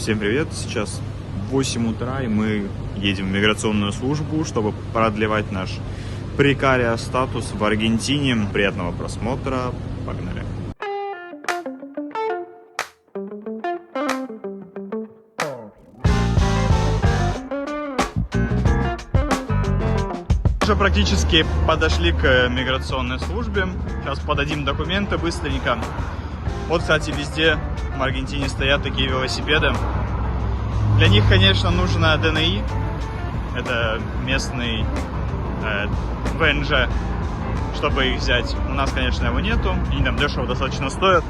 Всем привет! Сейчас 8 утра, и мы едем в миграционную службу, чтобы продлевать наш прекариа статус в Аргентине. Приятного просмотра, погнали! Уже практически подошли к миграционной службе. Сейчас подадим документы быстренько. Вот, кстати, везде в Аргентине стоят такие велосипеды. Для них, конечно, нужно ДНИ. Это местный ВНЖ, чтобы их взять. У нас, конечно, его нету. Они там дешево достаточно стоят.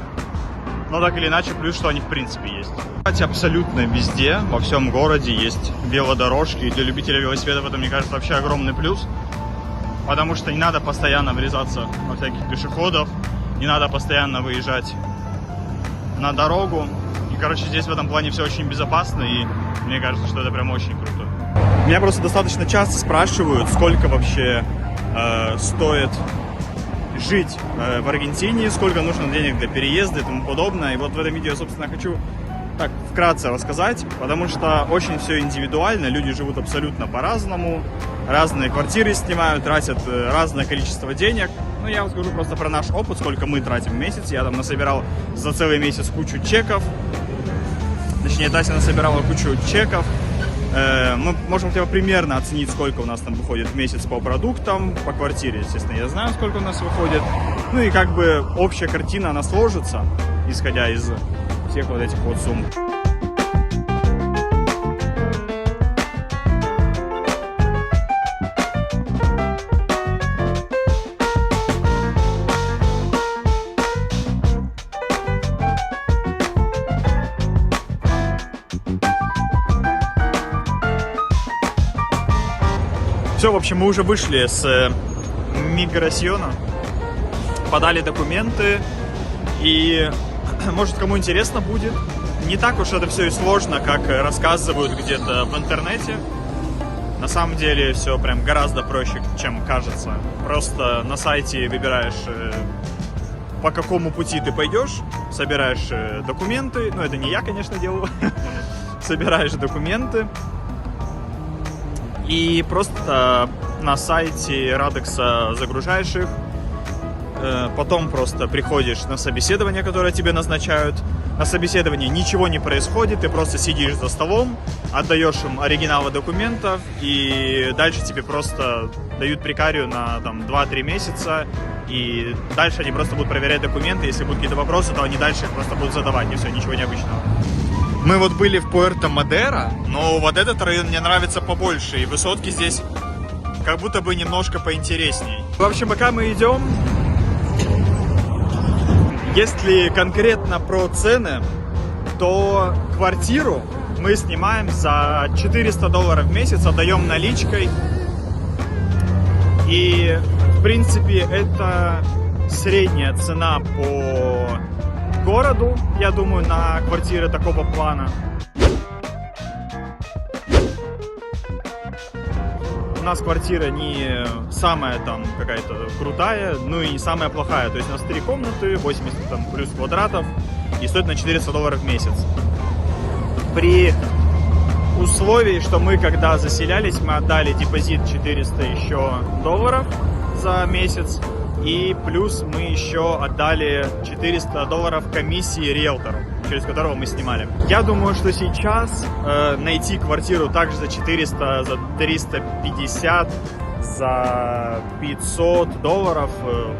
Но так или иначе, плюс, что они в принципе есть. Кстати, абсолютно везде, во всем городе есть велодорожки. И для любителей велосипедов это, мне кажется, вообще огромный плюс. Потому что не надо постоянно врезаться во всяких пешеходов. Не надо постоянно выезжать на дорогу. И, короче, здесь в этом плане все очень безопасно, и мне кажется, что это прям очень круто. Меня просто достаточно часто спрашивают, сколько вообще стоит жить в Аргентине, сколько нужно денег для переезда и тому подобное. И вот в этом видео, собственно, хочу так вкратце рассказать, потому что очень все индивидуально, люди живут абсолютно по-разному, разные квартиры снимают, тратят разное количество денег. Ну, я вам скажу просто про наш опыт, сколько мы тратим в месяц. Я там насобирал за целый месяц кучу чеков. Точнее, Тася насобирала кучу чеков. Мы можем хотя бы примерно оценить, сколько у нас там выходит в месяц по продуктам, по квартире, естественно, я знаю, сколько у нас выходит. Ну и как бы общая картина, она сложится, исходя из всех вот этих вот сумм. Все, в общем, мы уже вышли с миграциона, подали документы, и, может, кому интересно будет, не так уж это все и сложно, как рассказывают где-то в интернете. На самом деле все прям гораздо проще, чем кажется. Просто на сайте выбираешь, по какому пути ты пойдешь, собираешь документы, ну это не я, конечно, делаю, собираешь документы. И просто на сайте Радекса загружаешь их, потом просто приходишь на собеседование, которое тебе назначают. На собеседовании ничего не происходит, ты просто сидишь за столом, отдаешь им оригиналы документов, и дальше тебе просто дают прекарию на там, 2-3 месяца, и дальше они просто будут проверять документы, если будут какие-то вопросы, то они дальше их просто будут задавать, и все, ничего необычного. Мы вот были в Пуэрто-Мадеро, но вот этот район мне нравится побольше, и высотки здесь как будто бы немножко поинтересней. В общем, пока мы идем, если конкретно про цены, то квартиру мы снимаем за $400 в месяц, отдаем наличкой. И, в принципе, это средняя цена по городу, я думаю, на квартиры такого плана. У нас квартира не самая там какая-то крутая, ну и не самая плохая. То есть у нас 3 комнаты, 80 там, плюс квадратов, и стоит на $400 в месяц. При условии, что мы когда заселялись, мы отдали депозит 400 еще долларов за месяц. И плюс мы еще отдали $400 комиссии риэлтору, через которого мы снимали. Я думаю, что сейчас найти квартиру также за 400, за 350, за $500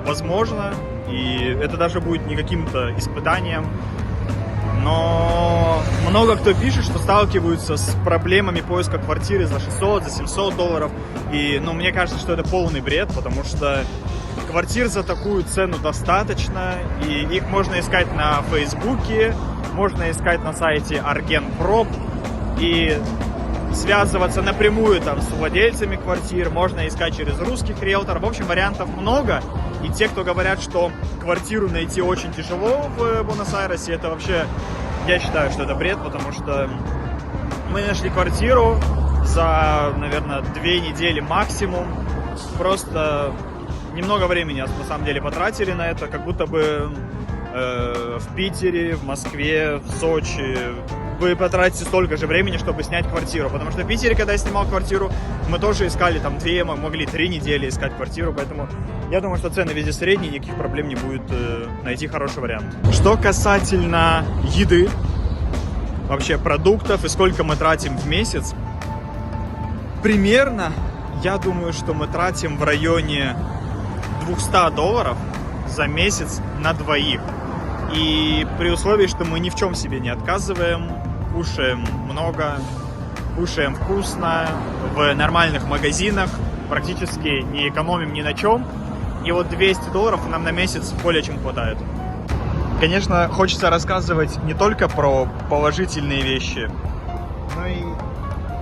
возможно. И это даже будет не каким-то испытанием. Но много кто пишет, что сталкиваются с проблемами поиска квартиры за 600, за $700. И, ну, мне кажется, что это полный бред, потому что квартир за такую цену достаточно, и их можно искать на Фейсбуке, можно искать на сайте Argenprop и связываться напрямую там с владельцами квартир, можно искать через русских риэлторов. В общем, вариантов много, и те, кто говорят, что квартиру найти очень тяжело в Буэнос-Айресе, это вообще, я считаю, что это бред, потому что мы нашли квартиру за, наверное, 2 недели максимум, просто немного времени на самом деле потратили на это, как будто бы в Питере, в Москве, в Сочи вы потратите столько же времени, чтобы снять квартиру. Потому что в Питере, когда я снимал квартиру, мы тоже искали там 2, мы могли 3 недели искать квартиру. Поэтому я думаю, что цены везде средние, никаких проблем не будет найти хороший вариант. Что касательно еды, вообще продуктов и сколько мы тратим в месяц, примерно, я думаю, что мы тратим в районе $200 за месяц на двоих. И при условии, что мы ни в чем себе не отказываем, кушаем много, кушаем вкусно, в нормальных магазинах, практически не экономим ни на чем. И вот $200 нам на месяц более чем хватает. Конечно, хочется рассказывать не только про положительные вещи, но и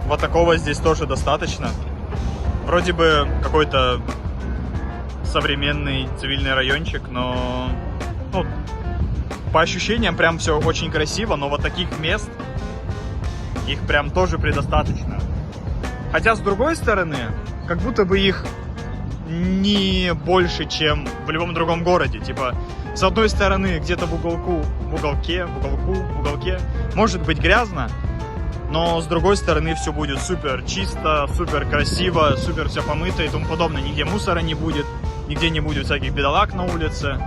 вот такого здесь тоже достаточно. Вроде бы какой-то современный цивильный райончик, но ну, по ощущениям прям все очень красиво, но вот таких мест, их прям тоже предостаточно. Хотя с другой стороны, как будто бы их не больше, чем в любом другом городе. Типа, с одной стороны, где-то в уголке может быть грязно, но с другой стороны все будет супер чисто, супер красиво, супер все помыто и тому подобное. Нигде мусора не будет, нигде не будет всяких бедолаг на улице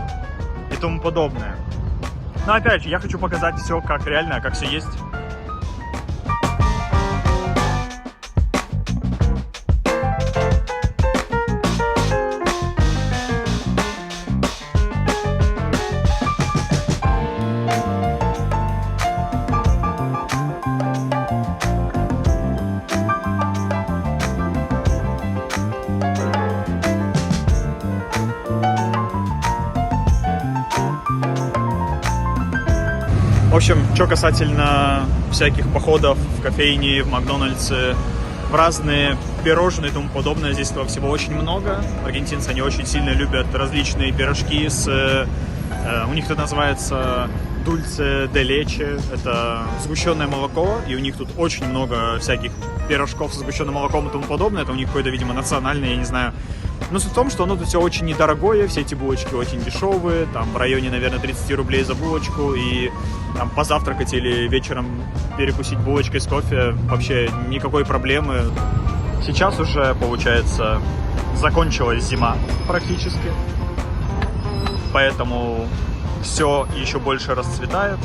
и тому подобное. Но опять же, я хочу показать все как реально, как все есть. В общем, что касательно всяких походов в кофейни, в Макдональдсе, в разные пирожные и тому подобное, здесь этого всего очень много. Аргентинцы, они очень сильно любят различные пирожки с... у них это называется dulce de leche, это сгущенное молоко, и у них тут очень много всяких пирожков с сгущенным молоком и тому подобное. Это у них какое-то, видимо, национальное, я не знаю. Но суть в том, что оно тут все очень недорогое, все эти булочки очень дешевые, там в районе, наверное, 30 рублей за булочку, и там позавтракать или вечером перекусить булочкой с кофе вообще никакой проблемы. Сейчас уже, получается, закончилась зима практически, поэтому все еще больше расцветает.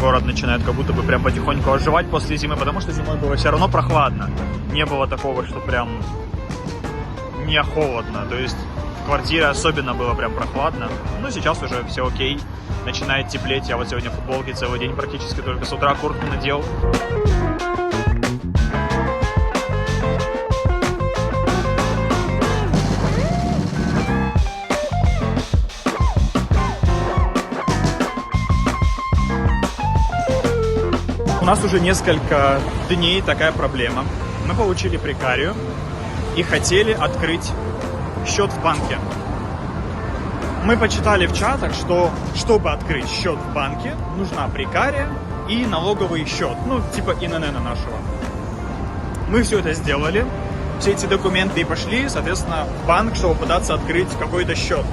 Город начинает как будто бы прям потихоньку оживать после зимы, потому что зимой было все равно прохладно. Не было такого, что прям не холодно, то есть в квартире особенно было прям прохладно. Но сейчас уже все окей, начинает теплеть. Я вот сегодня в футболке целый день практически, только с утра куртку надел. У нас уже несколько дней такая проблема. Мы получили прекарию и хотели открыть счет в банке. Мы почитали в чатах, что чтобы открыть счет в банке, нужна прекария и налоговый счет, ну типа ИНН нашего. Мы все это сделали, все эти документы и пошли, соответственно, в банк, чтобы пытаться открыть какой-то счет.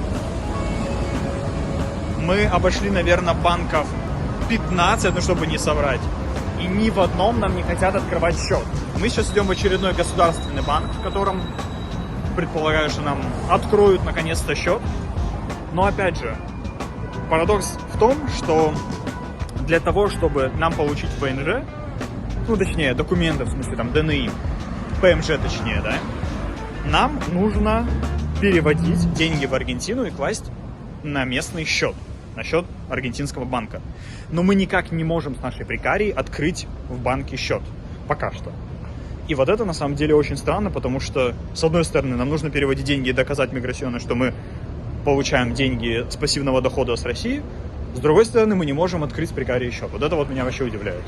Мы обошли, наверное, банков 15, ну чтобы не соврать. И ни в одном нам не хотят открывать счет. Мы сейчас идем в очередной государственный банк, в котором, предполагаю, что нам откроют наконец-то счет. Но опять же, парадокс в том, что для того, чтобы нам получить ПНЖ, ну точнее документы, в смысле там ДНИ, ПМЖ точнее, да, нам нужно переводить деньги в Аргентину и класть на местный счет. На счет аргентинского банка. Но мы никак не можем с нашей прекарией открыть в банке счет. Пока что. И вот это на самом деле очень странно, потому что, с одной стороны, нам нужно переводить деньги и доказать миграционно, что мы получаем деньги с пассивного дохода с России. С другой стороны, мы не можем открыть с прекарией счет. Вот это вот меня вообще удивляет.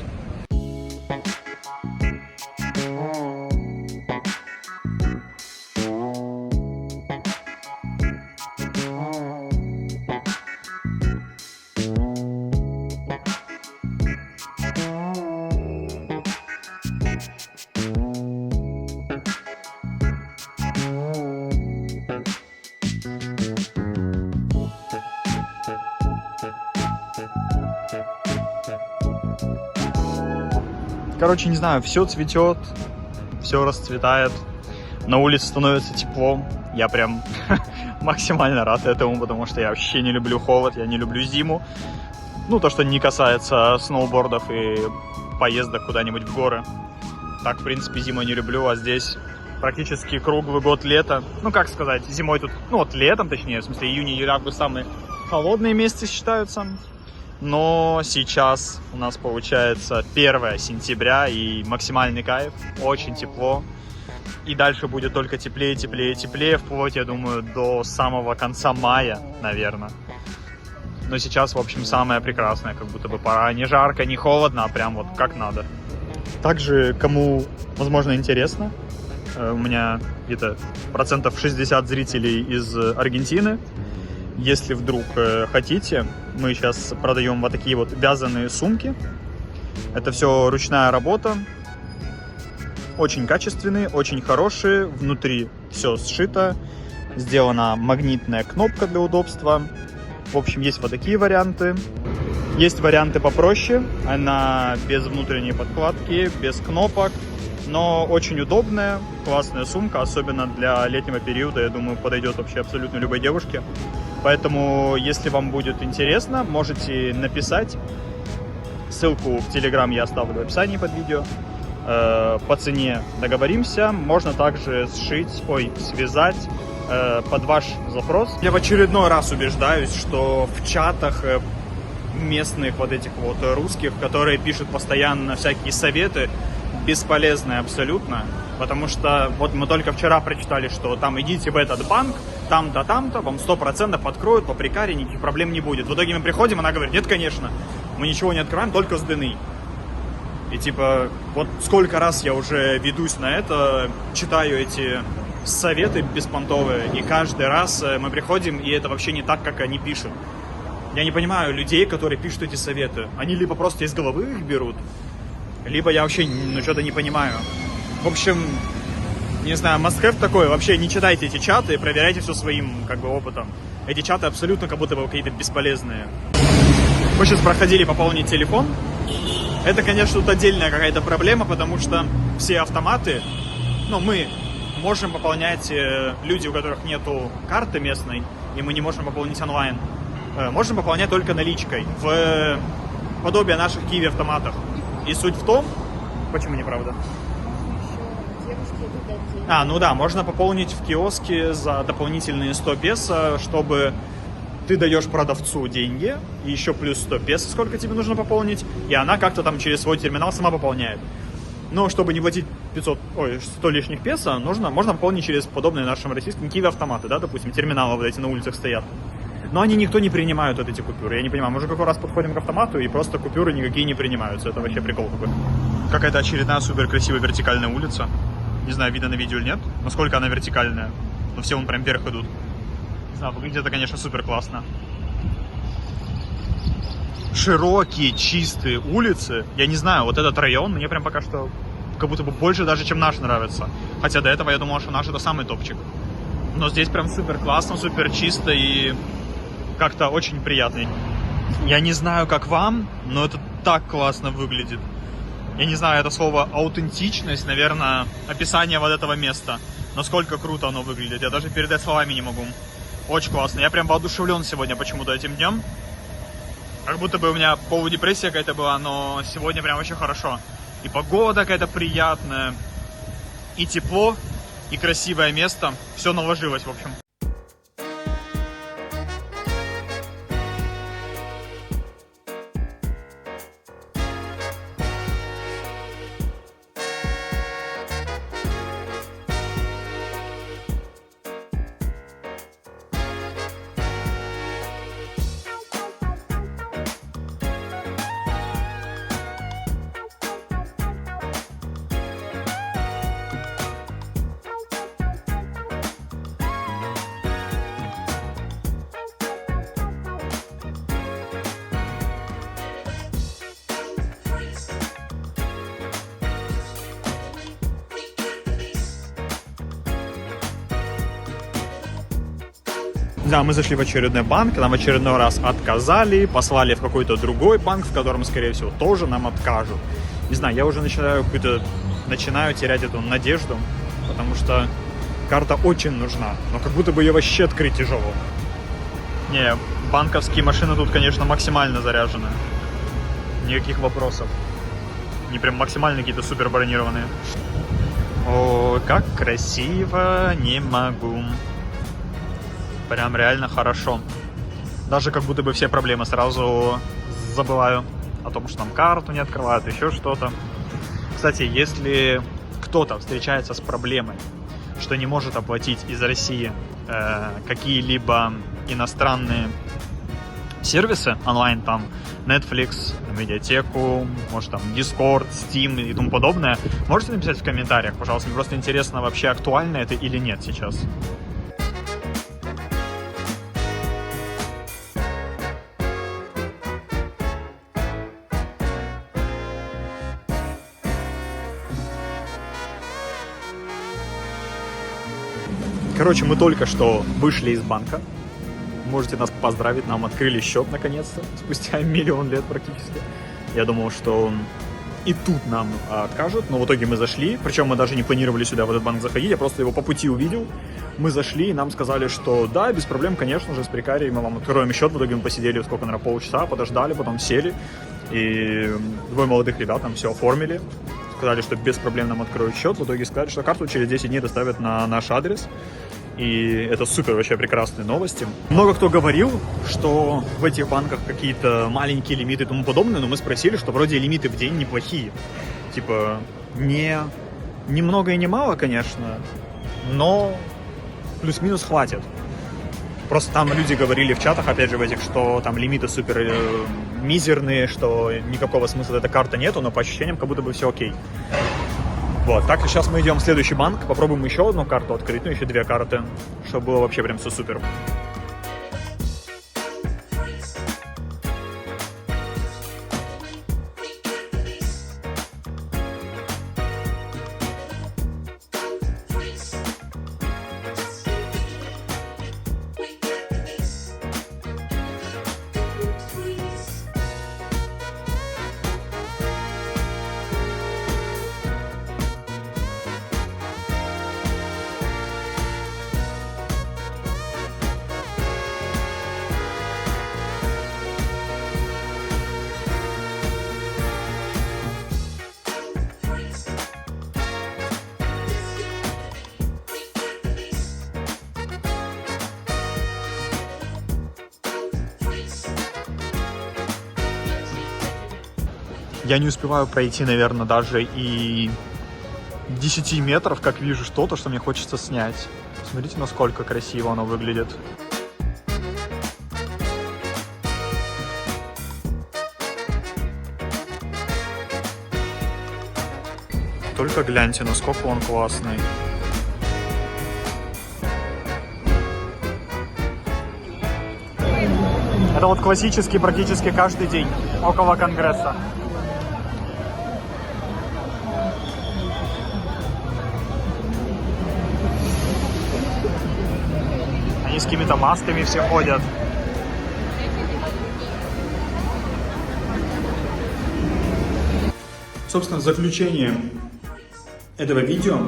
Короче, не знаю, все цветет, все расцветает. На улице становится тепло. Я прям максимально рад этому, потому что я вообще не люблю холод, я не люблю зиму. Ну, то, что не касается сноубордов и поездок куда-нибудь в горы. Так, в принципе, зиму не люблю, а здесь практически круглый год лето. Ну, как сказать, зимой тут, ну, вот летом, точнее, в смысле, июнь, июль, август самые холодные месяцы считаются. Но сейчас у нас получается 1 сентября и максимальный кайф, очень тепло. И дальше будет только теплее, теплее, теплее, вплоть, я думаю, до самого конца мая, наверное. Но сейчас, в общем, самое прекрасное, как будто бы пора. Не жарко, не холодно, а прям вот как надо. Также, кому, возможно, интересно, у меня где-то 60% зрителей из Аргентины. Если вдруг хотите, мы сейчас продаем вот такие вот вязаные сумки. Это все ручная работа. Очень качественные, очень хорошие. Внутри все сшито. Сделана магнитная кнопка для удобства. В общем, есть вот такие варианты. Есть варианты попроще. Она без внутренней подкладки, без кнопок. Но очень удобная, классная сумка. Особенно для летнего периода, я думаю, подойдет вообще абсолютно любой девушке. Поэтому, если вам будет интересно, можете написать. Ссылку в Telegram я оставлю в описании под видео. По цене договоримся. Можно также связать под ваш запрос. Я в очередной раз убеждаюсь, что в чатах местных вот этих вот русских, которые пишут постоянно всякие советы, бесполезные абсолютно. Потому что вот мы только вчера прочитали, что там идите в этот банк, там-то, там-то, вам 100% откроют, по прикаре никаких проблем не будет. В итоге мы приходим, она говорит, нет, конечно, мы ничего не открываем, только с ДНИ. И типа, вот сколько раз я уже ведусь на это, читаю эти советы беспонтовые, и каждый раз мы приходим, и это вообще не так, как они пишут. Я не понимаю людей, которые пишут эти советы. Они либо просто из головы их берут, либо я вообще что-то не понимаю. В общем, не знаю, must-have такой, вообще не читайте эти чаты, проверяйте все своим опытом. Эти чаты абсолютно как будто бы какие-то бесполезные. Мы сейчас проходили пополнить телефон. Это, конечно, тут отдельная какая-то проблема, потому что все автоматы, мы можем пополнять, люди, у которых нету карты местной, и мы не можем пополнить онлайн, можем пополнять только наличкой в подобие наших Kiwi автоматов. И суть в том, почему неправда? Можно пополнить в киоске за дополнительные 100 песо, чтобы ты даешь продавцу деньги, и еще плюс 100 песо, сколько тебе нужно пополнить, и она как-то там через свой терминал сама пополняет. Но чтобы не платить 100 лишних песо, можно пополнить через подобные нашим российским Kiwi автоматы, да, допустим, терминалы вот эти на улицах стоят. Но никто не принимает вот эти купюры. Я не понимаю, мы уже какой раз подходим к автомату, и просто купюры никакие не принимаются. Это вообще прикол какой-то. Какая-то очередная супер красивая вертикальная улица. Не знаю, видно на видео или нет, насколько она вертикальная. Но все вон прям вверх идут. Не знаю, выглядит это, конечно, супер классно. Широкие, чистые улицы. Я не знаю, вот этот район мне прям пока что как будто бы больше даже, чем наш нравится. Хотя до этого я думал, что наш это самый топчик. Но здесь прям супер классно, супер чисто и как-то очень приятно. Я не знаю, как вам, но это так классно выглядит. Я не знаю, это слово аутентичность, наверное, описание вот этого места. Насколько круто оно выглядит. Я даже передать словами не могу. Очень классно. Я прям воодушевлен сегодня почему-то этим днем. Как будто бы у меня полудепрессия какая-то была, но сегодня прям очень хорошо. И погода какая-то приятная, и тепло, и красивое место. Все наложилось, в общем. Да, мы зашли в очередной банк, нам в очередной раз отказали, послали в какой-то другой банк, в котором, скорее всего, тоже нам откажут. Не знаю, я уже начинаю терять эту надежду, потому что карта очень нужна, но как будто бы ее вообще открыть тяжело. Не, банковские машины тут, конечно, максимально заряжены. Никаких вопросов. Не прям максимально какие-то супер бронированные. О, как красиво, не могу. Прям реально хорошо. Даже как будто бы все проблемы сразу забываю. О том, что там карту не открывают, еще что-то. Кстати, если кто-то встречается с проблемой, что не может оплатить из России какие-либо иностранные сервисы онлайн, там Netflix, медиатеку, может там Discord, Steam и тому подобное, можете написать в комментариях, пожалуйста. Мне просто интересно, вообще актуально это или нет сейчас. Короче, мы только что вышли из банка. Можете нас поздравить, нам открыли счет наконец-то, спустя 1 миллион лет практически. Я думал, что и тут нам откажут, но в итоге мы зашли. Причем мы даже не планировали сюда, в этот банк, заходить, я просто его по пути увидел. Мы зашли, и нам сказали, что да, без проблем, конечно же, с Прикарией мы вам откроем счет. В итоге мы посидели сколько, наверное, полчаса, подождали, потом сели. И 2 молодых ребят там все оформили. Сказали, что без проблем нам откроют счет. В итоге сказали, что карту через 10 дней доставят на наш адрес. И это супер вообще прекрасные новости. Много кто говорил, что в этих банках какие-то маленькие лимиты и тому подобное, но мы спросили, что вроде лимиты в день неплохие. Типа, не много и не мало, конечно, но плюс-минус хватит. Просто там люди говорили в чатах, опять же, в этих, что там лимиты супер мизерные, что никакого смысла этой карты нету, но по ощущениям как будто бы все окей. Вот, так сейчас мы идем в следующий банк, попробуем еще одну карту открыть, ну еще 2 карты, чтобы было вообще прям все супер. Я не успеваю пройти, наверное, даже и 10 метров, как вижу что-то, что мне хочется снять. Смотрите, насколько красиво оно выглядит. Только гляньте, насколько он классный. Это вот классический практически каждый день около Конгресса. Они с какими-то масками все ходят. Собственно, в заключение этого видео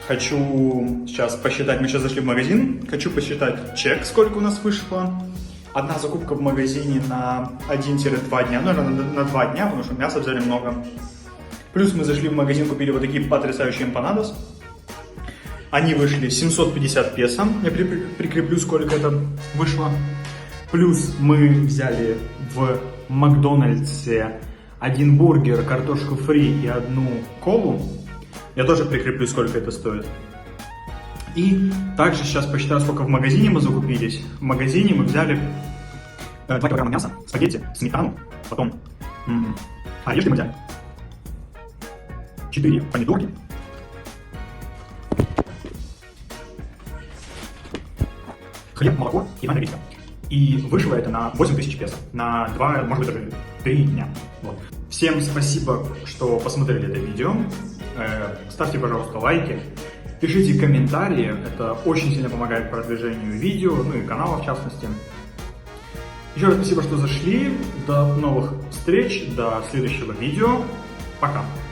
хочу сейчас посчитать, мы сейчас зашли в магазин, хочу посчитать чек, сколько у нас вышло. Одна закупка в магазине на 1-2 дня, ну, наверное, на 2 дня, потому что мяса взяли много. Плюс мы зашли в магазин, купили вот такие потрясающие эмпанадос. Они вышли 750 песо, я прикреплю, сколько это вышло. Плюс мы взяли в Макдональдсе 1 бургер, картошку фри и 1 колу. Я тоже прикреплю, сколько это стоит. И также сейчас посчитаю, сколько в магазине мы закупились. В магазине мы взяли 2 килограмма мяса, спагетти, сметану, потом орешки мы взяли, 4 помидорки, хлеб, молоко и редька. И вышло это на 8000 песо, на 2, может быть, даже 3 дня. Вот. Всем спасибо, что посмотрели это видео. Ставьте, пожалуйста, лайки. Пишите комментарии, это очень сильно помогает продвижению видео, ну и канала в частности. Еще раз спасибо, что зашли. До новых встреч, до следующего видео. Пока.